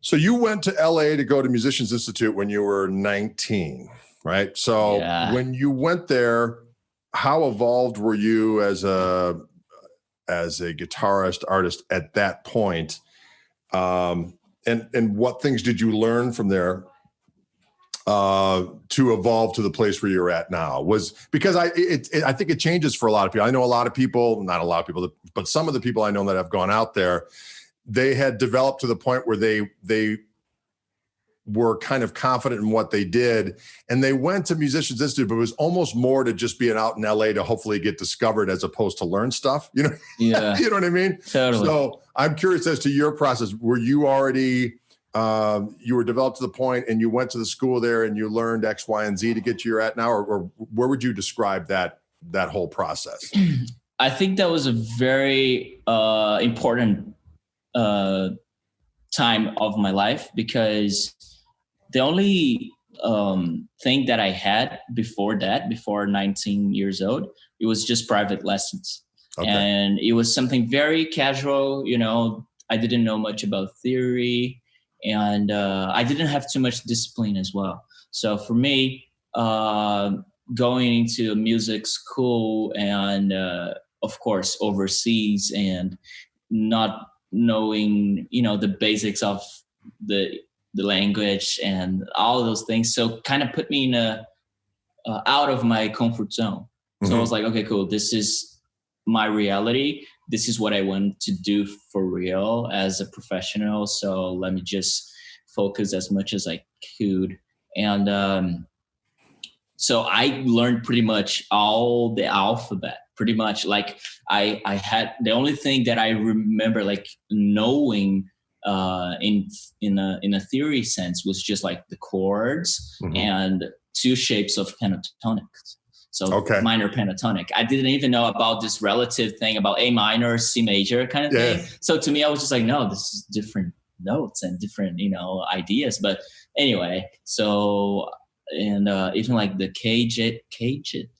So you went to LA to go to Musicians Institute when you were 19, right? So Yeah. when you went there, how evolved were you as a guitarist artist at that point? And what things did you learn from there to evolve to the place where you're at now? Was because I think it changes for a lot of people. I know a lot of people, not a lot of people, but some of the people I know that have gone out there, they had developed to the point where they were kind of confident in what they did, and they went to Musicians Institute, but it was almost more to just being out in LA to hopefully get discovered as opposed to learn stuff. You know, Yeah. you know what I mean? Totally. So I'm curious as to your process. Were you already you were developed to the point and you went to the school there and you learned X, Y, and Z to get to where you're at now, or where would you describe that whole process? I think that was a very important time of my life, because the only thing that I had before 19 years old, it was just private lessons. Okay. And it was something very casual. You know, I didn't know much about theory, and I didn't have too much discipline as well. So for me, going into a music school and of course overseas, and not knowing, you know, the basics of the language and all of those things, so kind of put me in a out of my comfort zone. So I was like, okay, cool, this is my reality, this is what I want to do for real as a professional, so let me just focus as much as I could. And so I learned pretty much all the alphabet, pretty much. Like I had, the only thing that I remember like knowing in a theory sense was just like the chords and two shapes of pentatonic. So minor pentatonic. I didn't even know about this relative thing about A minor, C major kind of thing. So to me, I was just like, no, this is different notes and different, you know, ideas. But anyway, so, and even like the cage, I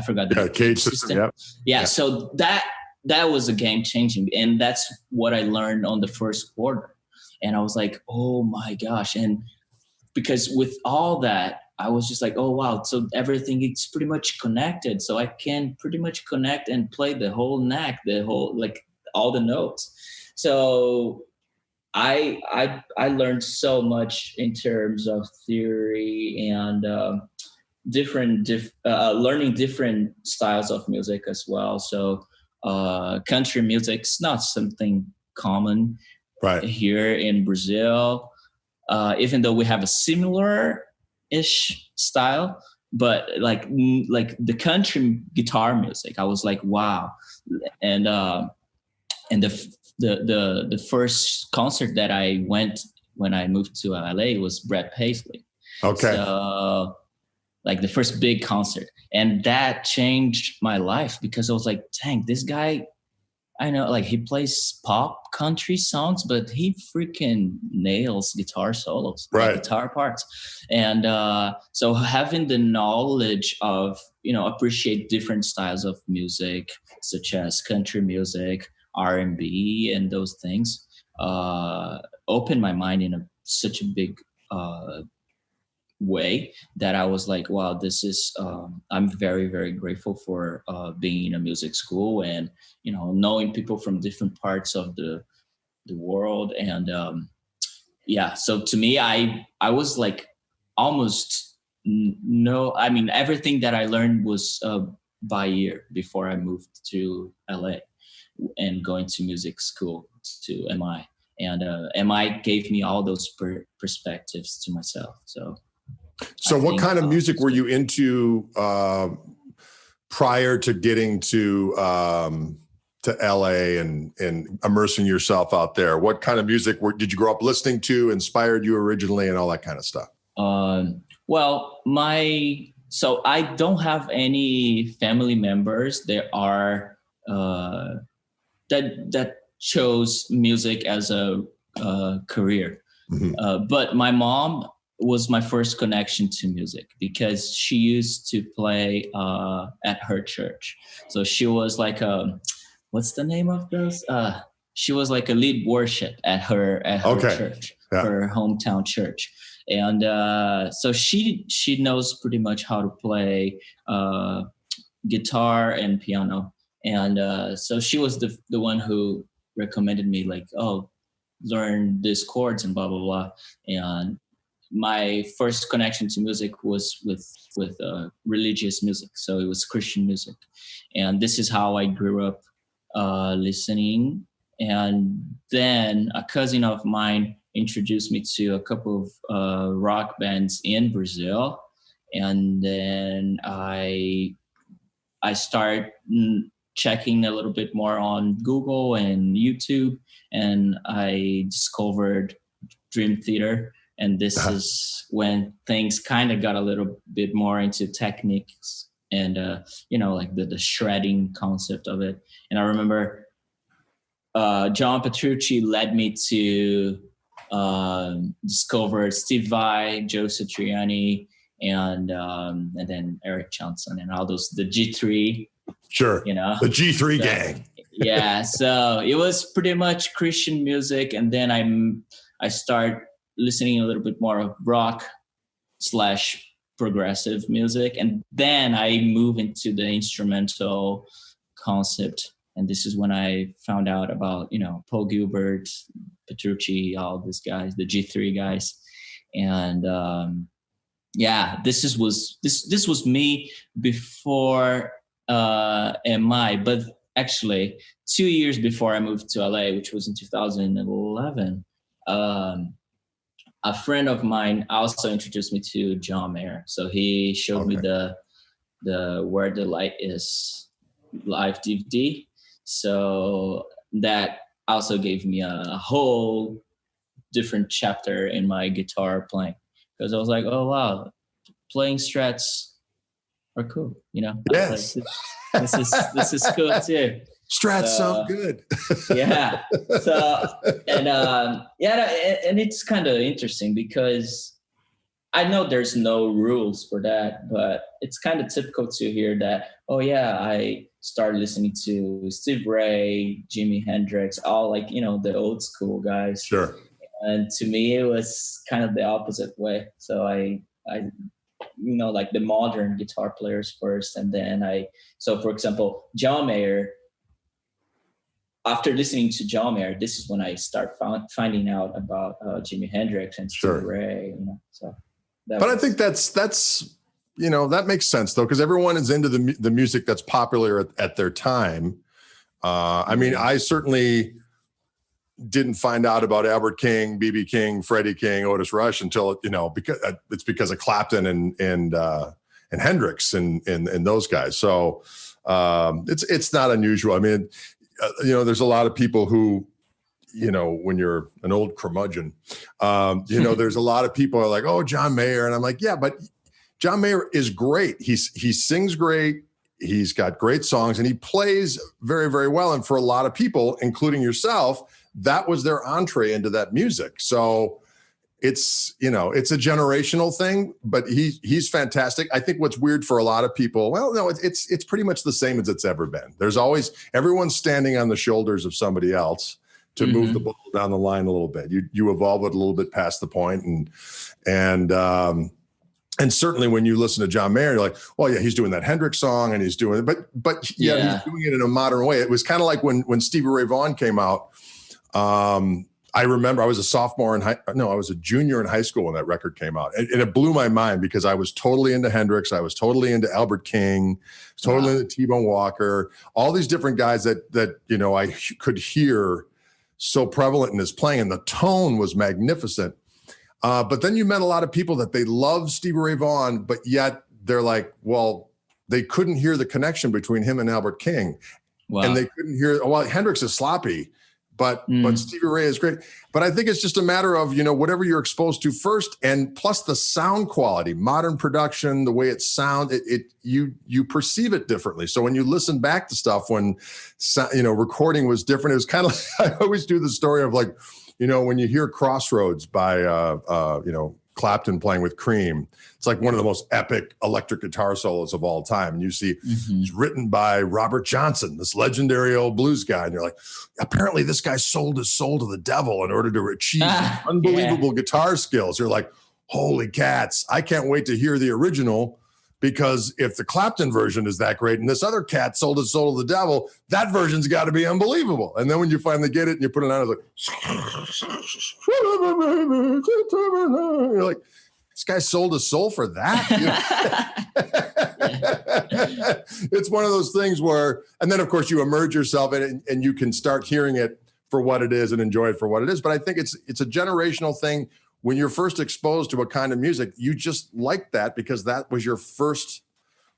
forgot the cage system. Yeah. So that was a game changing. And that's what I learned on the first quarter. And I was like, oh my gosh. And because with all that, I was just like, oh, wow. So everything is pretty much connected. So I can pretty much connect and play the whole neck, the whole, like all the notes. So I learned so much in terms of theory and learning different styles of music as well. So country music's not something common here in Brazil, even though we have a similar-ish style, but like the country guitar music, I was like, wow. And the first concert that I went when I moved to LA was Brett Paisley. Okay. So like the first big concert, and that changed my life, because I was like, dang, this guy, I know, like he plays pop country songs, but he freaking nails guitar solos, like guitar parts. And so having the knowledge of, you know, appreciate different styles of music, such as country music, R&B, and those things, opened my mind in such a big way that I was like, wow, this is, I'm very, very grateful for being in a music school and, you know, knowing people from different parts of the world. And so to me, I was like almost everything that I learned was by year before I moved to LA and going to music school to MI. And MI gave me all those perspectives to myself. So what kind of music were you into prior to getting to LA and immersing yourself out there? What kind of music did you grow up listening to, inspired you originally, and all that kind of stuff? Well, so I don't have any family members that are that chose music as a career, but my mom was my first connection to music, because she used to play at her church. So she was like what's the name of those? She was like a lead worship at her church. her hometown church. And so she knows pretty much how to play guitar and piano. And so she was the one who recommended me, like, oh, learn these chords and blah, blah, blah. And my first connection to music was with religious music. So it was Christian music. And this is how I grew up listening. And then a cousin of mine introduced me to a couple of rock bands in Brazil. And then I started checking a little bit more on Google and YouTube, and I discovered Dream Theater. And this is when things kind of got a little bit more into techniques and, like the shredding concept of it. And I remember John Petrucci led me to discover Steve Vai, Joe Satriani, and then Eric Johnson and all those, the G3. Sure. The G3 gang. Yeah. So it was pretty much Christian music. And then I start listening a little bit more of rock / progressive music. And then I move into the instrumental concept. And this is when I found out about, Paul Gilbert, Petrucci, all these guys, the G3 guys. And this was me before MI, but actually 2 years before I moved to LA, which was in 2011, a friend of mine also introduced me to John Mayer. So he showed me the Where the Light Is live DVD. So that also gave me a whole different chapter in my guitar playing, because I was like, oh wow, playing strats are cool, Yes. Like, this is cool too. Strats sound good. Yeah. So and it's kind of interesting because I know there's no rules for that, but it's kind of typical to hear that, oh yeah, I started listening to Steve Ray, Jimi Hendrix, all like, the old school guys. Sure. And to me, it was kind of the opposite way. So I like the modern guitar players first. And then so for example, John Mayer, after listening to John Mayer, this is when I start finding out about Jimi Hendrix and Steve Ray. I think that's that makes sense though, because everyone is into the music that's popular at their time. I mean, I certainly didn't find out about Albert King, B.B. King, Freddie King, Otis Rush until because of Clapton and Hendrix and those guys. So it's not unusual. I mean, there's a lot of people who, when you're an old curmudgeon, there's a lot of people are like, oh, John Mayer. And I'm like, yeah, but John Mayer is great. He sings great. He's got great songs and he plays very, very well. And for a lot of people, including yourself, that was their entree into that music. So it's a generational thing, but he's fantastic. I think what's weird for a lot of people, well, no, it's pretty much the same as it's ever been. There's always everyone's standing on the shoulders of somebody else to move the ball down the line a little bit. You evolve it a little bit past the point, and certainly when you listen to John Mayer, you're like, well, yeah, he's doing that Hendrix song and he's doing it, but he's doing it in a modern way. It was kind of like when Stevie Ray Vaughan came out. I remember I was a junior in high school when that record came out. And it blew my mind because I was totally into Hendrix. I was totally into Albert King, totally into T-Bone Walker, all these different guys that I could hear so prevalent in his playing, and the tone was magnificent. But then you met a lot of people that they love Stevie Ray Vaughan, but yet they're like, well, they couldn't hear the connection between him and Albert King. Wow. And they couldn't hear, well, Hendrix is sloppy, but Stevie Ray is great. But I think it's just a matter of, whatever you're exposed to first, and plus the sound quality, modern production, the way it sounds, you perceive it differently. So when you listen back to stuff when, recording was different, it was kind of like, I always do the story of like, when you hear Crossroads by, Clapton playing with Cream. It's like one of the most epic electric guitar solos of all time. And you see it's written by Robert Johnson, this legendary old blues guy. And you're like, apparently this guy sold his soul to the devil in order to achieve unbelievable guitar skills. You're like, holy cats, I can't wait to hear the original, because if the Clapton version is that great and this other cat sold his soul to the devil, that version's got to be unbelievable. And then when you finally get it and you put it on, it's like, you're like, this guy sold his soul for that? It's one of those things where, and then of course you immerse yourself in it and you can start hearing it for what it is and enjoy it for what it is. But I think it's a generational thing. When you're first exposed to a kind of music, you just like that because that was your first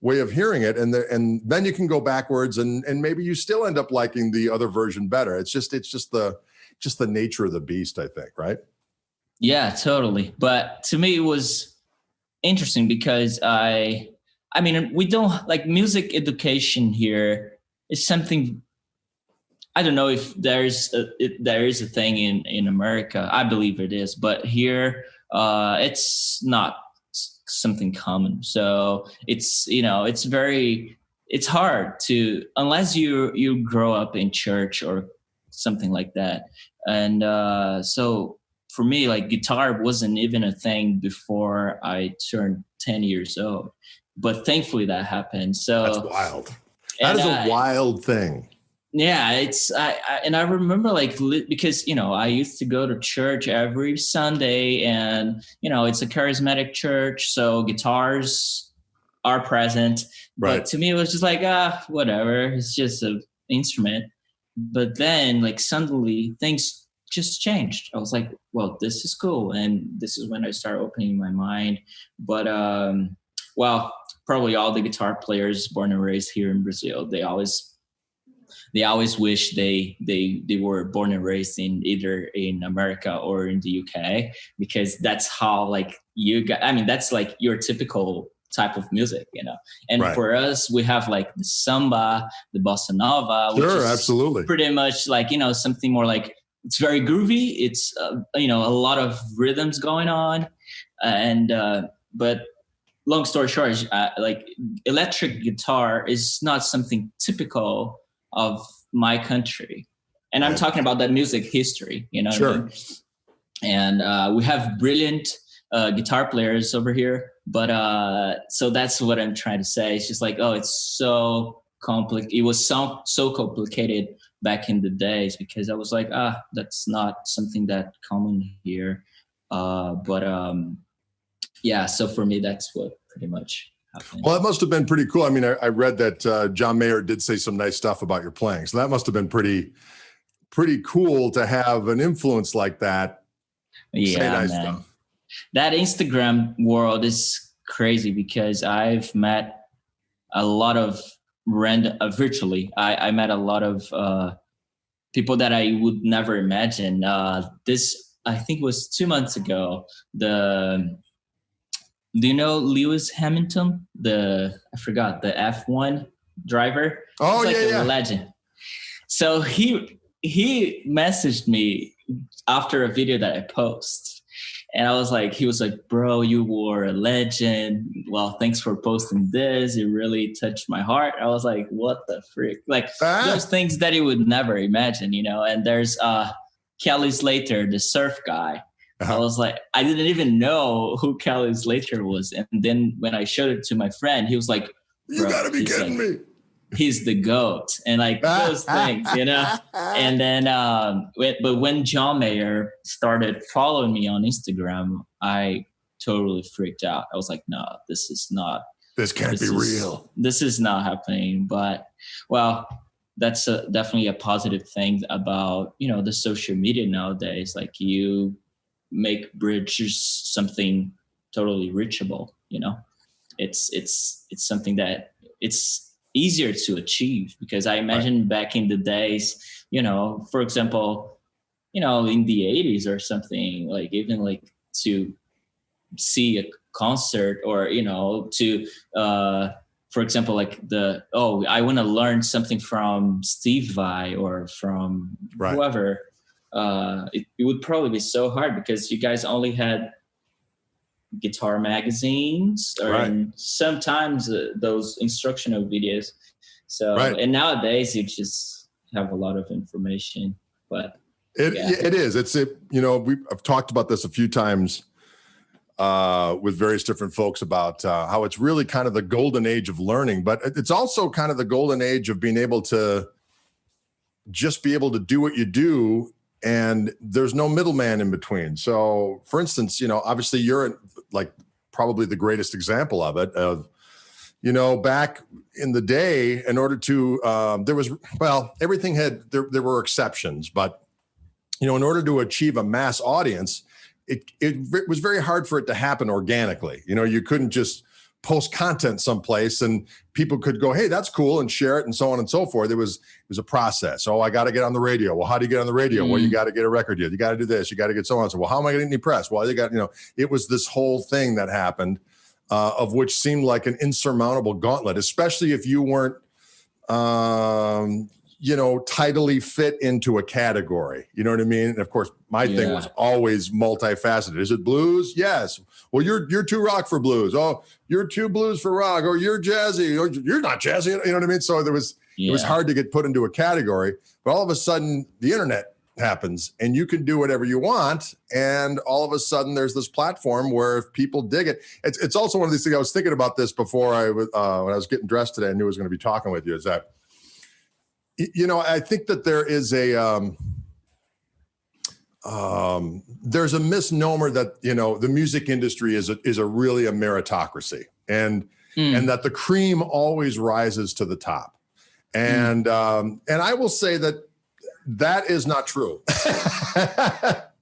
way of hearing it. And then you can go backwards and maybe you still end up liking the other version better. It's just the nature of the beast, I think, right? Yeah, totally. But to me, it was interesting because I mean, we don't like music education here is something. I don't know if there is a thing in America. I believe it is, but here it's not something common. So it's it's hard to, unless you grow up in church or something like that. And so for me, like guitar wasn't even a thing before I turned 10 years old. But thankfully that happened. So that's wild. That is a wild thing. Yeah, I remember because I used to go to church every Sunday, and it's a charismatic church, so guitars are present. Right. But to me, it was just like whatever, it's just an instrument. But then suddenly things just changed. I was like, well, this is cool, and this is when I started opening my mind. But probably all the guitar players born and raised here in Brazil, they always wish they were born and raised either in America or in the UK, because that's how that's like your typical type of music, And right. For us, we have like the samba, the bossa nova, which is absolutely pretty much something more like, it's very groovy. It's a lot of rhythms going on, but long story short, electric guitar is not something typical of my country. And I'm talking about that music history, Sure. What I mean? And we have brilliant guitar players over here, but so that's what I'm trying to say. It's just like, it's so complicated. It was so complicated back in the days, because I was like, that's not something that common here. So for me, that's what pretty much happened. Well, that must have been pretty cool. I mean, I read that John Mayer did say some nice stuff about your playing. So that must have been pretty cool to have an influence like that. Yeah, say nice man. Stuff. That Instagram world is crazy, because I've met a lot of virtually. I met a lot of people that I would never imagine. This, I think it was 2 months ago. Do you know Lewis Hamilton? I forgot, the F1 driver. Oh, He's yeah. A legend. So he messaged me after a video that I posted. And he was like, bro, you were a legend. Well, thanks for posting this. It really touched my heart. I was like, what the frick? Those things that you would never imagine, And there's Kelly Slater, the surf guy. I was like, I didn't even know who Kelly Slater was. And then when I showed it to my friend, he was like, you gotta be kidding me. He's the GOAT. And those things, And then, but when John Mayer started following me on Instagram, I totally freaked out. I was like, no, this can't be real. This is not happening. But that's definitely a positive thing about, the social media nowadays. You make bridges something totally reachable, it's something that it's easier to achieve, because I imagine back in the days, for example, in the 80s or something, even to see a concert, or to for example, I want to learn something from Steve Vai or from whoever. It would probably be so hard, because you guys only had guitar magazines or in sometimes those instructional videos. So, and nowadays you just have a lot of information, but it is. I've talked about this a few times with various different folks about how it's really kind of the golden age of learning, but it's also kind of the golden age of being able to just be able to do what you do, and there's no middleman in between. So, for instance, obviously you're like probably the greatest example of it. Back in the day, in order to everything there were exceptions, but in order to achieve a mass audience, it was very hard for it to happen organically. You couldn't just post content someplace and people could go, hey, that's cool, and share it and so on and so forth. It was a process. Oh, I got to get on the radio. Well, how do you get on the radio? Well, you got to get a record deal. You got to do this. You got to get so on. So, well, how am I getting any press? Well, it was this whole thing that happened, of which seemed like an insurmountable gauntlet, especially if you weren't, tidally fit into a category. You know what I mean? And of course, my thing was always multifaceted. Is it blues? Yes. Well, you're too rock for blues. Oh, you're too blues for rock. Or you're jazzy. Or you're not jazzy. You know what I mean? So it was hard to get put into a category. But all of a sudden, the internet happens, and you can do whatever you want. And all of a sudden, there's this platform where if people dig it, it's also one of these things. I was thinking about this before when I was getting dressed today. I knew I was going to be talking with you. Is that I think that there is there's a misnomer that the music industry is really a meritocracy, and that the cream always rises to the top, and I will say that is not true.